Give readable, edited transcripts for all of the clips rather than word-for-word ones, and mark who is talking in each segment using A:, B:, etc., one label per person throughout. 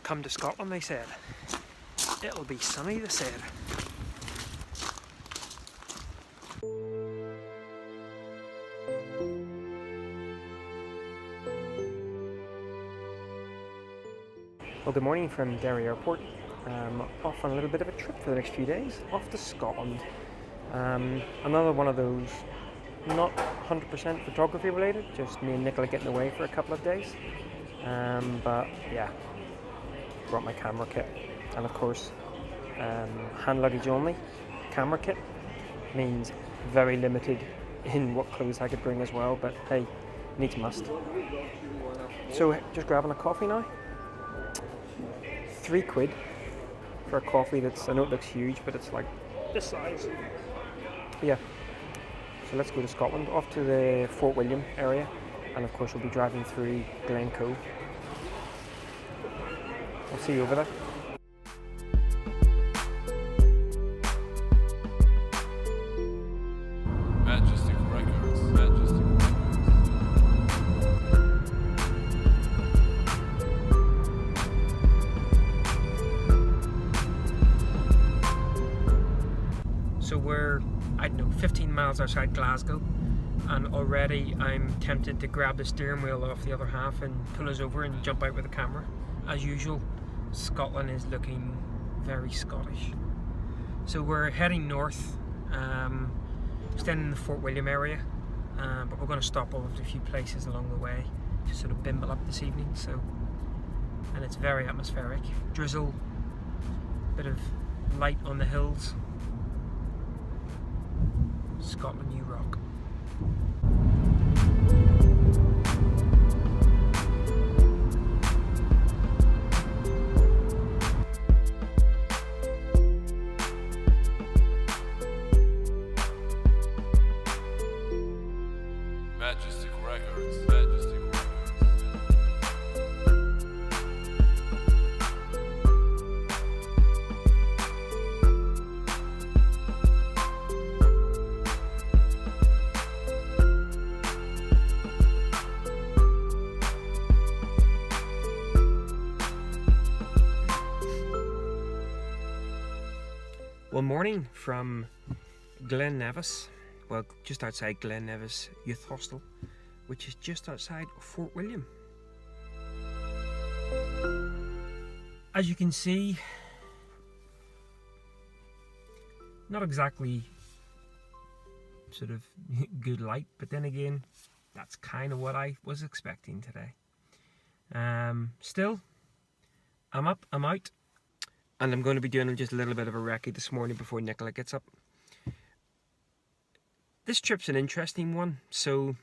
A: Come to Scotland, they said. It'll be sunny, they said. Well, good morning from Derry Airport. Off on a little bit of a trip for the next few days, off to Scotland. Another one of those not 100% photography related, just me and Nicola getting away for a couple of days. But yeah, brought my camera kit, and of course, hand luggage only. Camera kit means very limited in what clothes I could bring as well, but hey, needs must. So just grabbing a coffee now. £3 for a coffee that's, I know it looks huge, but it's like this size. But yeah, so let's go to Scotland, off to the Fort William area, and of course we'll be driving through Glencoe. I'll see you over there. So we're, I don't know, 15 miles outside Glasgow, and already I'm tempted to grab the steering wheel off the other half and pull us over and jump out with the camera. As usual, Scotland is looking very Scottish. So we're heading north, staying in the Fort William area, but we're going to stop off at a few places along the way to sort of bimble up this evening. So, and it's very atmospheric. Drizzle, bit of light on the hills. Scotland, you rock.
B: Majestic Records.
A: Well, morning from Glen Nevis, well, just outside Glen Nevis Youth Hostel, which is just outside Fort William. As you can see, not exactly sort of good light, but then again, that's kind of what I was expecting today. Still, I'm up, I'm out. And I'm going to be doing just a little bit of a recce this morning before Nicola gets up. This trip's an interesting one. So,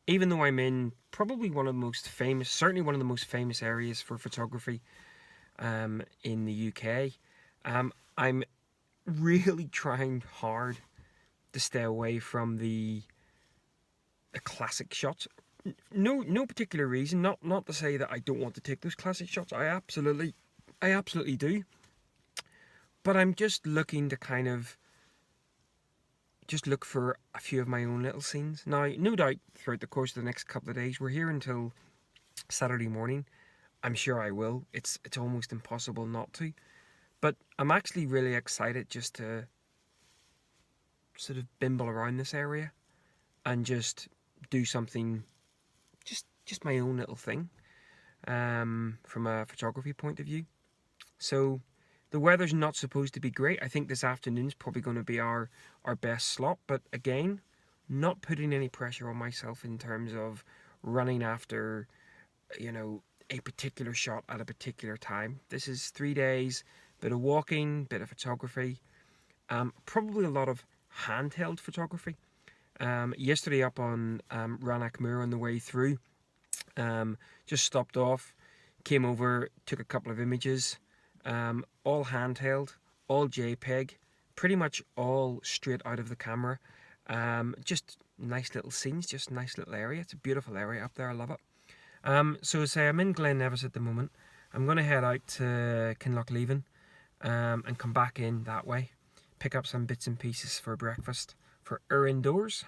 A: even though I'm in probably one of the most famous, certainly one of the most famous areas for photography in the UK, I'm really trying hard to stay away from the classic shots. No particular reason. Not to say that I don't want to take those classic shots. I absolutely do, but I'm just looking to kind of just look for a few of my own little scenes. Now, no doubt throughout the course of the next couple of days, we're here until Saturday morning. I'm sure I will. It's almost impossible not to, but I'm actually really excited just to sort of bimble around this area and just do something, just my own little thing, from a photography point of view. So the weather's not supposed to be great. I think this afternoon's probably going to be our best slot. But again, not putting any pressure on myself in terms of running after, a particular shot at a particular time. This is 3 days, bit of walking, bit of photography, probably a lot of handheld photography. Yesterday up on Rannoch Moor on the way through, just stopped off, came over, took a couple of images. All handheld, all JPEG, pretty much all straight out of the camera. Just nice little scenes, just nice little area. It's a beautiful area up there, I love it. So say I'm in Glen Nevis at the moment. I'm going to head out to Kinlochleven and come back in that way, pick up some bits and pieces for breakfast for our indoors,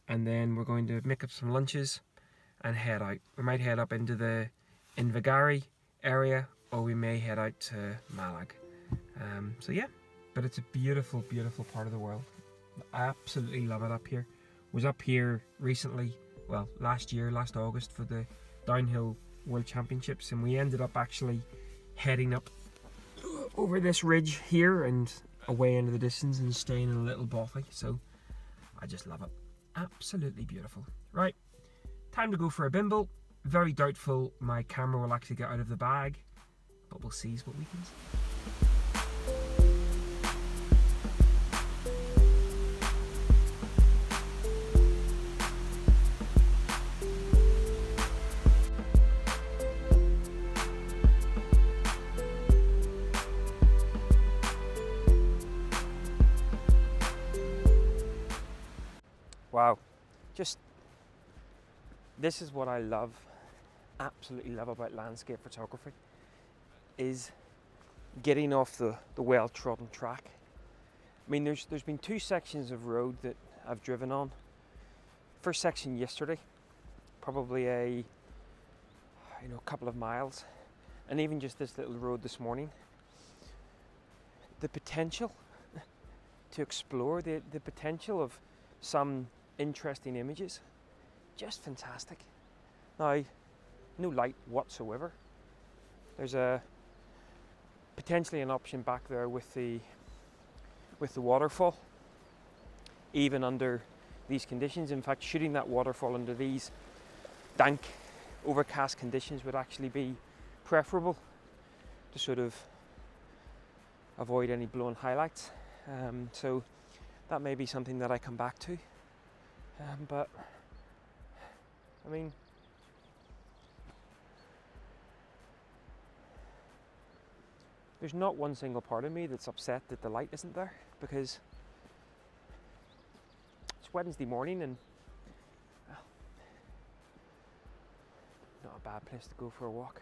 A: and then we're going to make up some lunches and head out. We might head up into the Invergary area, or we may head out to Malag. So yeah, but it's a beautiful, beautiful part of the world. I absolutely love it up here. Was up here recently, well, last August, for the downhill World Championships, and we ended up actually heading up over this ridge here and away into the distance and staying in a little bothy. So I just love it. Absolutely beautiful. Right, time to go for a bimble. Very doubtful my camera will actually get out of the bag, but we'll see what we can see. Wow, just this is what I love, absolutely love about landscape photography, is getting off the well-trodden track. I mean, there's been 2 sections of road that I've driven on. First section yesterday, probably a couple of miles, and even just this little road this morning. The potential to explore, the potential of some interesting images, just fantastic. Now, no light whatsoever. There's potentially an option back there with the waterfall, even under these conditions. In fact, shooting that waterfall under these dank, overcast conditions would actually be preferable to sort of avoid any blown highlights. So that may be something that I come back to. But I mean, there's not one single part of me that's upset that the light isn't there, because it's Wednesday morning and not a bad place to go for a walk.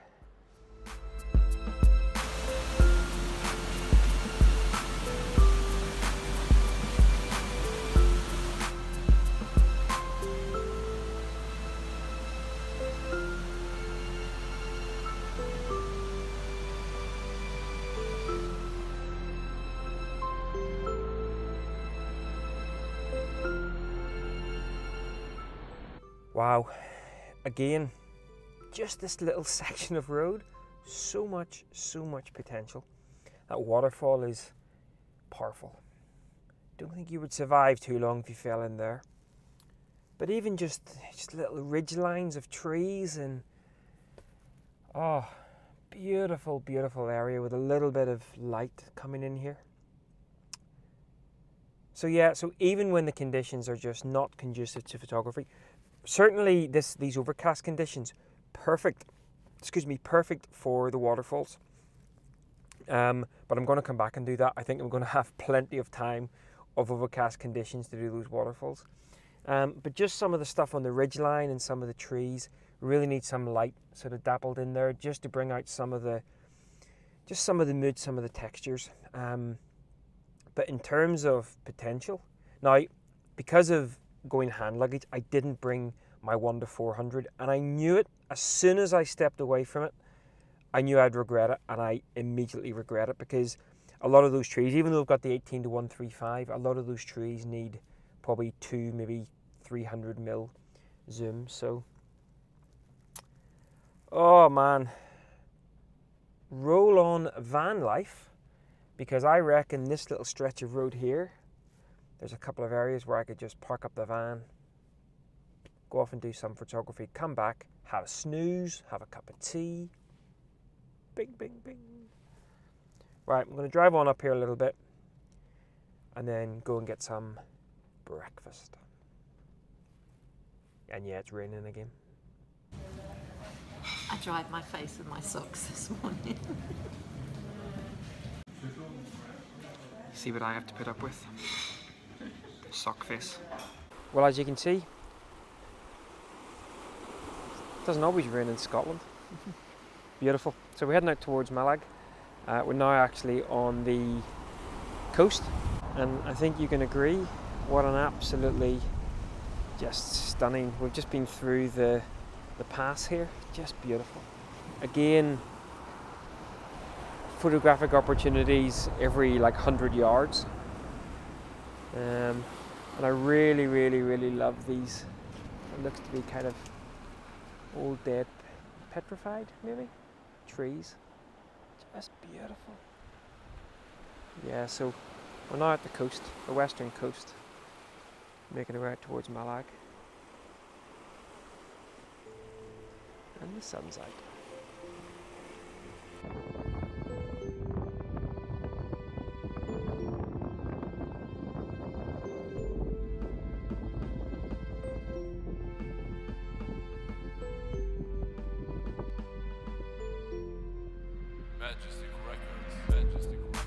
A: Wow, again, just this little section of road, so much potential. That waterfall is powerful. Don't think you would survive too long if you fell in there. But even just little ridge lines of trees and beautiful area with a little bit of light coming in here. So yeah, so even when the conditions are just not conducive to photography, certainly these overcast conditions, perfect for the waterfalls. But I'm going to come back and do that. I think I'm going to have plenty of time of overcast conditions to do those waterfalls. But just some of the stuff on the ridgeline and some of the trees really need some light sort of dappled in there, just to bring out some of the mood, some of the textures. But in terms of potential, now, because of going hand luggage, I didn't bring my 1-400, and I knew it as soon as I stepped away from it. I knew I'd regret it, and I immediately regret it, because a lot of those trees, even though I've got the 18-135, a lot of those trees need probably 2, maybe 300mm zoom. So, oh man, roll on van life, because I reckon this little stretch of road here, there's a couple of areas where I could just park up the van, go off and do some photography, come back, have a snooze, have a cup of tea. Bing, bing, bing. Right, I'm going to drive on up here a little bit and then go and get some breakfast. And yeah, it's raining again.
C: I dried my face with my socks this morning.
A: See what I have to put up with? Sock face. Well, as you can see, it doesn't always rain in Scotland. Beautiful. So we're heading out towards Malag. We're now actually on the coast, and I think you can agree what an absolutely just stunning. We've just been through the pass here, just beautiful. Again, photographic opportunities every like 100 yards. And I really, really, really love these. It looks to be kind of old dead, petrified maybe, trees. Just beautiful. Yeah, so we're now at the coast, the western coast, making our way out towards Malag. And the sun's out.
B: Majestic Records. Majestic Records.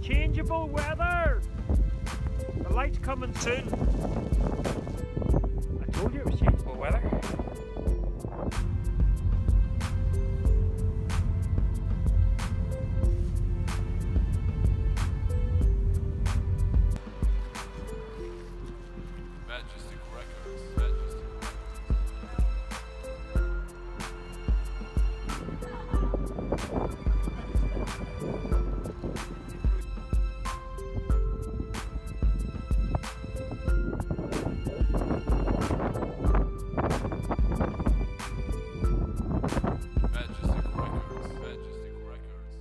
A: Changeable weather! The light's coming soon. I told you it was changeable weather.
B: Majestic Records. Majestic Majestic Records. Majestic Records.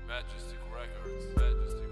B: Majestic Records. Majestic